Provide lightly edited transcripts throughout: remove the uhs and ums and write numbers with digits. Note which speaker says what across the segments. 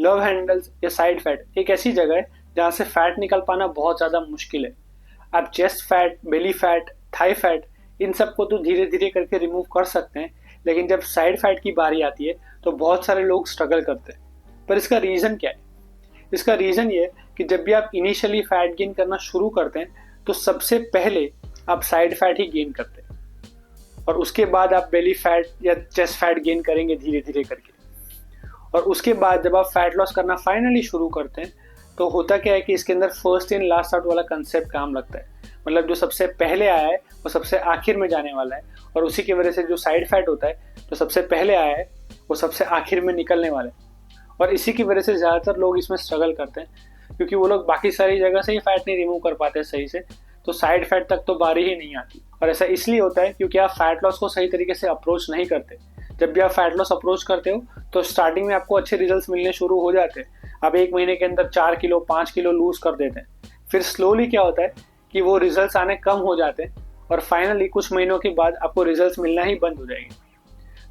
Speaker 1: Love handles या side fat एक ऐसी जगह है जहाँ से फैट निकल पाना बहुत ज़्यादा मुश्किल है। आप chest fat, belly fat, Thai fat in सबको तो धीरे धीरे करके रिमूव कर सकते हैं, लेकिन जब साइड फैट की बारी आती है तो बहुत सारे लोग स्ट्रगल करते हैं। पर इसका रीज़न क्या है? इसका रीज़न ये है कि जब भी आप इनिशियली फैट गेन करना शुरू करते हैं तो सबसे पहले आप साइड फैट ही गेन करते हैं और उसके बाद आप बेली फैट या चेस्ट फैट गेन करेंगे धीरे धीरे करके। और उसके बाद जब आप फैट लॉस करना फाइनली शुरू करते हैं तो होता क्या है कि इसके अंदर फर्स्ट इन लास्ट आउट वाला कंसेप्ट काम लगता है। मतलब जो सबसे पहले आया है वो सबसे आखिर में जाने वाला है, और उसी की वजह से जो साइड फैट होता है जो सबसे पहले आया है वो सबसे आखिर में निकलने वाला है। और इसी की वजह से ज़्यादातर लोग इसमें स्ट्रगल करते हैं, क्योंकि वो लोग बाकी सारी जगह से ही फैट नहीं रिमूव कर पाते सही से, तो साइड फैट तक तो बारी ही नहीं आती। और ऐसा इसलिए होता है क्योंकि आप फैट लॉस को सही तरीके से अप्रोच नहीं करते। जब भी आप फैट लॉस अप्रोच करते हो तो स्टार्टिंग में आपको अच्छे रिजल्ट्स मिलने शुरू हो जाते हैं। आप 1 महीने के अंदर 4 किलो 5 किलो लूज कर देते हैं। फिर स्लोली क्या होता है कि वो रिजल्ट्स आने कम हो जाते हैं और फाइनली कुछ महीनों के बाद आपको रिजल्ट्स मिलना ही बंद हो जाएंगे।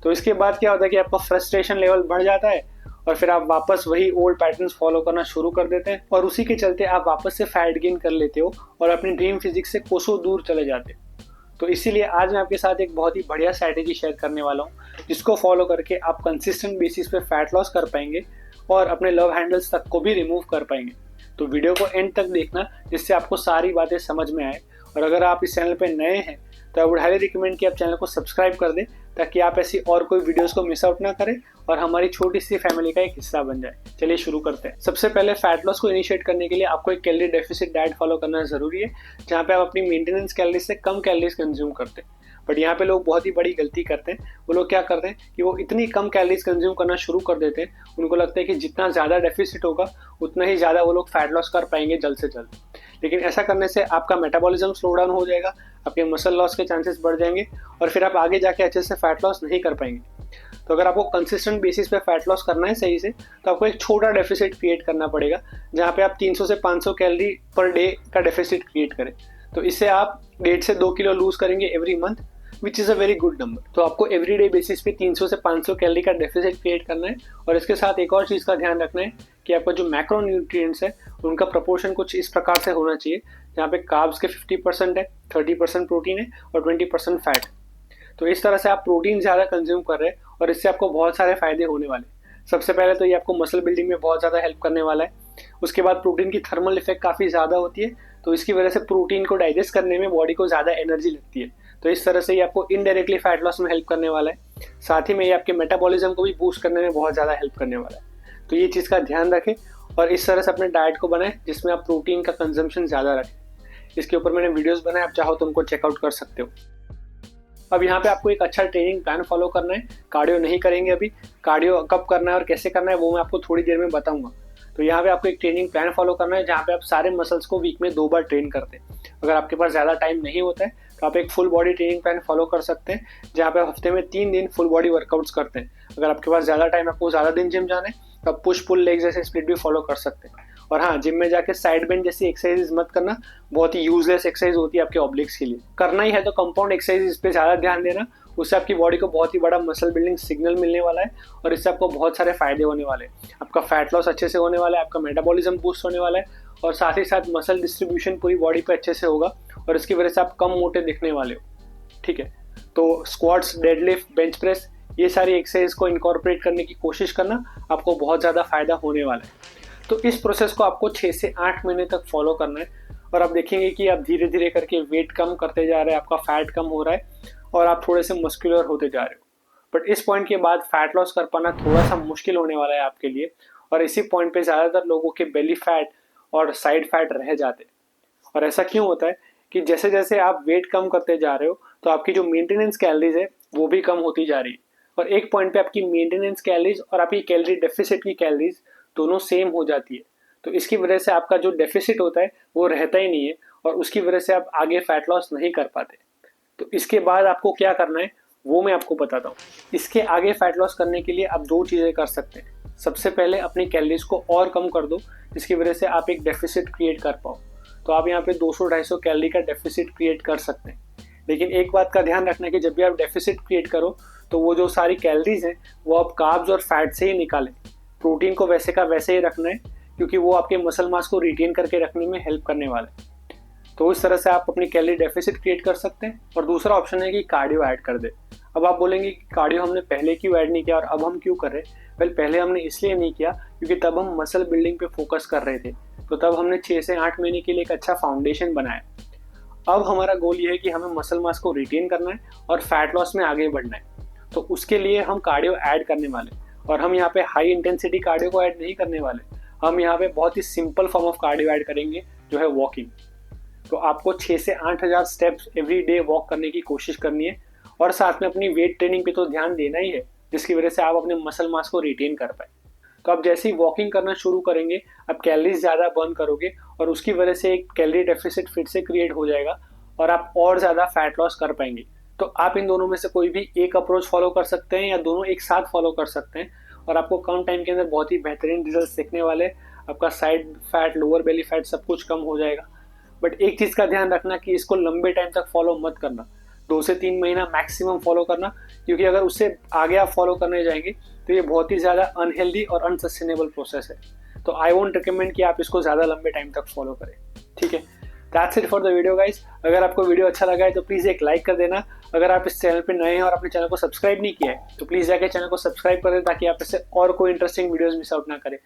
Speaker 1: तो इसके बाद क्या होता है कि आपका फ्रस्ट्रेशन लेवल बढ़ जाता है और फिर आप वापस वही ओल्ड पैटर्न्स फॉलो करना शुरू कर देते हैं, और उसी के चलते आप वापस से फैट गेन कर लेते हो और अपनी ड्रीम फिजिक्स से कोसों दूर चले जाते हो। तो इसीलिए आज मैं आपके साथ एक बहुत ही बढ़िया स्ट्रैटेजी शेयर करने वाला हूँ जिसको फॉलो करके आप कंसिस्टेंट बेसिस पे फैट लॉस कर पाएंगे और अपने लव हैंडल्स तक को भी रिमूव कर पाएंगे। तो वीडियो को एंड तक देखना जिससे आपको सारी बातें समझ में आए। और अगर आप इस चैनल पे नए हैं तो आई वुड हाईली रिकमेंड कि आप चैनल को सब्सक्राइब कर दें ताकि आप ऐसी और कोई वीडियोस को मिस आउट ना करें और हमारी छोटी सी फैमिली का एक हिस्सा बन जाए। चलिए शुरू करते हैं। सबसे पहले फैट लॉस को इनिशिएट करने के लिए आपको एक कैलोरी डेफिसिट डाइट फॉलो करना जरूरी है, जहाँ पे आप अपनी मेंटेनेंस कैलोरीज से कम कैलोरीज कंज्यूम करते हैं। बट यहाँ पे लोग बहुत ही बड़ी गलती करते हैं। वो लोग क्या करते हैं कि वो इतनी कम कैलोरीज कंज्यूम करना शुरू कर देते हैं, उनको लगता है कि जितना ज़्यादा डेफिसिट होगा उतना ही ज़्यादा वो लोग फैट लॉस कर पाएंगे जल्द से जल्द। लेकिन ऐसा करने से आपका मेटाबॉलिज्म स्लो डाउन हो जाएगा, आपके मसल लॉस के चांसेस बढ़ जाएंगे और फिर आप आगे जाके अच्छे से फैट लॉस नहीं कर पाएंगे। तो अगर आपको कंसिस्टेंट बेसिस पे फैट लॉस करना है सही से, तो आपको एक छोटा डेफिसिट क्रिएट करना पड़ेगा, जहाँ पे आप 300 से 500 कैलोरी पर डे का डेफिसिट क्रिएट करें। तो इससे आप 1.5 से 2 किलो लूज करेंगे every month, which is a very good number. तो आपको एवरीडे बेसिस पे 300 से 500 कैलोरी का डेफिसिट क्रिएट करना है। और इसके साथ एक और चीज़ का ध्यान रखना है कि आपका जो मैक्रो न्यूट्रिएंट्स है उनका प्रपोर्शन कुछ इस प्रकार से होना चाहिए, जहाँ पे कार्ब्स के 50% है, 30% प्रोटीन है और 20% फैट। तो इस तरह से आप प्रोटीन ज़्यादा कंज्यूम कर रहे हैं और इससे आपको बहुत सारे फायदे होने वाले हैं। सबसे पहले तो ये आपको मसल बिल्डिंग में बहुत ज़्यादा हेल्प करने वाला है। उसके बाद प्रोटीन की थर्मल इफेक्ट काफ़ी ज़्यादा होती है, तो इसकी वजह से प्रोटीन को डाइजेस्ट करने में बॉडी को ज़्यादा एनर्जी लगती है। तो इस तरह से ये आपको इनडायरेक्टली फैट लॉस में हेल्प करने वाला है। साथ ही में ये आपके मेटाबॉलिज्म को भी बूस्ट करने में बहुत ज़्यादा हेल्प करने वाला है। तो ये चीज़ का ध्यान रखें और इस तरह से अपने डाइट को बनाएं जिसमें आप प्रोटीन का कंजम्पशन ज़्यादा रखें। इसके ऊपर मैंने वीडियोस बनाए, आप चाहो तो उनको चेकआउट कर सकते हो। अब यहाँ पे आपको एक अच्छा ट्रेनिंग प्लान फॉलो करना है। कार्डियो नहीं करेंगे अभी। कार्डियो कब करना है और कैसे करना है वो मैं आपको थोड़ी देर में बताऊंगा। तो यहाँ पे आपको एक ट्रेनिंग प्लान फॉलो करना है जहाँ पे आप सारे मसल्स को वीक में 2 बार ट्रेन करते हैं। अगर आपके पास ज़्यादा टाइम नहीं होता है तो आप एक full body training plan follow कर सकते हैं, जहाँ पे आप हफ्ते में 3 दिन फुल बॉडी वर्कआउट्स करते हैं। अगर आपके पास ज़्यादा टाइम, आपको ज़्यादा दिन जिम जाना है, तो आप पुश पुल लेग जैसे स्प्लिट भी फॉलो कर सकते हैं। और हाँ, जिम में जाके साइड बेंच जैसी एक्सरसाइज मत करना, बहुत ही यूजलेस एक्सरसाइज होती है आपके ऑब्लिक्स के लिए। करना ही है तो कंपाउंड एक्सरसाइज पे ज़्यादा ध्यान देना, उससे आपकी बॉडी को बहुत ही बड़ा मसल बिल्डिंग सिग्नल मिलने वाला है और इससे आपको बहुत सारे फायदे होने वाले हैं। आपका फैट लॉस अच्छे से होने वाला है, आपका मेटाबॉलिज्म बूस्ट होने वाला है और साथ ही साथ मसल डिस्ट्रीब्यूशन पूरी बॉडी पे अच्छे से होगा और इसकी वजह से आप कम मोटे दिखने वाले हो। ठीक है, तो स्क्वाट्स, डेडलिफ्ट, बेंच प्रेस, ये सारी एक्सरसाइज को इनकॉर्पोरेट करने की कोशिश करना, आपको बहुत ज़्यादा फायदा होने वाला है। तो इस प्रोसेस को आपको 6 से 8 महीने तक फॉलो करना है और आप देखेंगे कि आप धीरे धीरे करके वेट कम करते जा रहे हैं, आपका फैट कम हो रहा है और आप थोड़े से मस्कुलर होते जा रहे हो। बट इस पॉइंट के बाद फैट लॉस कर पाना थोड़ा सा मुश्किल होने वाला है आपके लिए, और इसी पॉइंट पे ज़्यादातर लोगों के बेली फैट और साइड फैट रह जाते हैं। और ऐसा क्यों होता है कि जैसे जैसे आप वेट कम करते जा रहे हो तो आपकी जो मेंटेनेंस कैलोरीज है वो भी कम होती जा रही है, और एक पॉइंट पे आपकी मेंटेनेंस कैलोरीज और आपकी कैलोरी डेफिसिट की कैलोरीज दोनों सेम हो जाती है। तो इसकी वजह से आपका जो डेफिसिट होता है वो रहता ही नहीं है और उसकी वजह से आप आगे फैट लॉस नहीं कर पाते। तो इसके बाद आपको क्या करना है वो मैं आपको बताता हूँ। इसके आगे फैट लॉस करने के लिए आप 2 चीज़ें कर सकते हैं। सबसे पहले अपनी कैलोरीज को और कम कर दो, जिसकी वजह से आप एक डेफिसिट क्रिएट कर पाओ। तो आप यहाँ पे 200-250 कैलोरी का डेफिसिट क्रिएट कर सकते हैं। लेकिन एक बात का ध्यान रखना है कि जब भी आप डेफिसिट क्रिएट करो तो वो जो सारी कैलोरीज हैं वो आप कार्ब्स और फैट से ही निकालें। प्रोटीन को वैसे का वैसे ही रखना है, क्योंकि वो आपके मसल मास को रिटेन करके रखने में हेल्प करने वाला है। तो इस तरह से आप अपनी कैलोरी डेफिसिट क्रिएट कर सकते हैं। और दूसरा ऑप्शन है कि कार्डियो ऐड कर दे। अब आप बोलेंगे कि कार्डियो हमने पहले क्यों ऐड नहीं किया और अब हम क्यों कर रहे हैं? वेल, पहले हमने इसलिए नहीं किया क्योंकि तब हम मसल बिल्डिंग पे फोकस कर रहे थे, तो तब हमने 6 से 8 महीने के लिए एक अच्छा फाउंडेशन बनाया। अब हमारा गोल ये है कि हमें मसल मास को रिटेन करना है और फैट लॉस में आगे बढ़ना है। तो उसके लिए हम कार्डियो ऐड करने वाले, और हम यहाँ पे हाई इंटेंसिटी कार्डियो को ऐड नहीं करने वाले। हम यहाँ पे बहुत ही simple form of cardio add करेंगे, जो है वॉकिंग। तो आपको 6 से 8,000 स्टेप्स एवरी डे वॉक करने की कोशिश करनी है, और साथ में अपनी वेट ट्रेनिंग पे तो ध्यान देना ही है, जिसकी वजह से आप अपने मसल मास को रिटेन कर पाए। तो आप जैसे ही वॉकिंग करना शुरू करेंगे, आप कैलोरीज ज़्यादा बर्न करोगे, और उसकी वजह से एक कैलोरी डेफिसिट फिर से क्रिएट हो जाएगा, और आप और ज़्यादा फैट लॉस कर पाएंगे। तो आप इन दोनों में से कोई भी एक अप्रोच फॉलो कर सकते हैं, या दोनों एक साथ फॉलो कर सकते हैं, और आपको कम टाइम के अंदर बहुत ही बेहतरीन रिजल्ट दिखने वाले। आपका side fat, lower belly fat सब कुछ कम हो जाएगा। बट एक चीज़ का ध्यान रखना कि इसको लंबे टाइम तक फॉलो मत करना, 2 से 3 महीना मैक्सिमम फॉलो करना, क्योंकि अगर उससे आगे आप फॉलो करने जाएंगे तो ये बहुत ही ज़्यादा अनहेल्दी और अनसस्टेनेबल प्रोसेस है। तो आई वोंट रिकमेंड कि आप इसको ज़्यादा लंबे टाइम तक फॉलो करें। ठीक है, that's it for the video guys. अगर आपको वीडियो अच्छा लगा है तो प्लीज़ एक लाइक कर देना। अगर आप इस चैनल पर नए हैं और अपने चैनल को सब्सक्राइब नहीं किया है तो प्लीज़ जाके चैनल को सब्सक्राइब कर दें, ताकि आप इससे और कोई इंटरेस्टिंग वीडियोज़ मिस आउट ना करें।